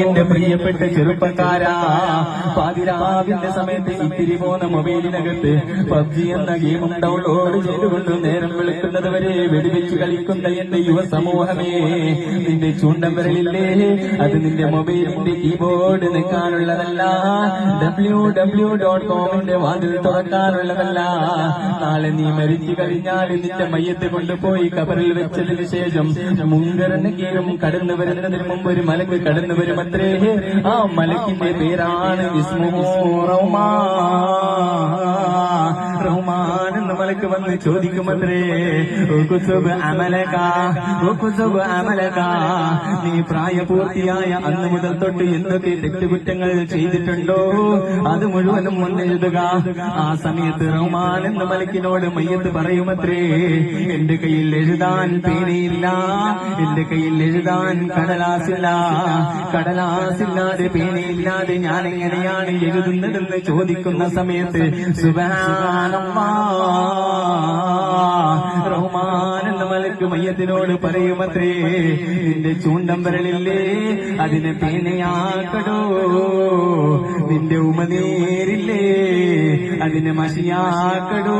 എന്റെ പ്രിയപ്പെട്ട ചെറുപ്പക്കാരാ, പാതിരാവിന്റെ സമയത്ത് ഇത്തിരി പോന്ന മൊബൈലിനകത്ത് പബ്ജി എന്ന ഗെയിമും ഡൗൺലോഡ് ചെയ്തുകൊണ്ട് നേരം വെളുക്കുന്നത് വരെ വെടിവെച്ച് കളിക്കുന്ന എന്റെ യുവസമൂഹമേ, നിന്റെ ചൂണ്ടം വരലില്ലേ, അത് നിന്റെ മൊബൈലിന്റെ കീബോർഡ് നിൽക്കാനുള്ളതല്ല, www.com വാതിൽ തുറക്കാനുള്ളതല്ല. നാളെ നീ മരിച്ചു കഴിഞ്ഞാൽ നിന്റെ മയ്യത്ത് കൊണ്ടുപോയി കബറിൽ വെച്ചതിന് ശേഷം മുങ്കറിന് കീഴും കടന്നു വരുന്നതിന് മുമ്പ് ഒരു മലക്ക് കടന്നു വരുമത്രേ. ആ മലക്കിന്റെ പേരാണ് ഇസ്മുഹു റഹ്മാൻ എന്ന മലക്ക് വന്ന് ചോദിക്കുമത്രേ, അമലക, നീ പ്രായപൂർത്തിയായ അന്ന് മുതൽ തൊട്ട് എന്തൊക്കെ തെറ്റുകുറ്റങ്ങൾ ചെയ്തിട്ടുണ്ടോ അത് മുഴുവനും വന്നെഴുതുക. ആ സമയത്ത് റഹ്മാൻ എന്ന മലക്കിനോട് മയ്യത്ത് പറയുമത്രേ, എന്റെ കയ്യിൽ എഴുതാൻ പേനയില്ല, എന്റെ കയ്യിൽ എഴുതാൻ കടലാസില്ലാതെ പേനയില്ലാതെ ഞാൻ എങ്ങനെയാണ് എഴുതുന്നതെന്ന് ചോദിക്കുന്ന സമയത്ത് റഹ്മാൻ എന്ന മലക്ക് മയ്യത്തിനോട് പറയുമത്രേ, നിന്റെ ചൂണ്ടം വരലില്ലേ, അതിനെ പേനയാക്കടോ, നിന്റെ ഉമനേരില്ലേ, അതിനെ മഷിയാക്കടോ.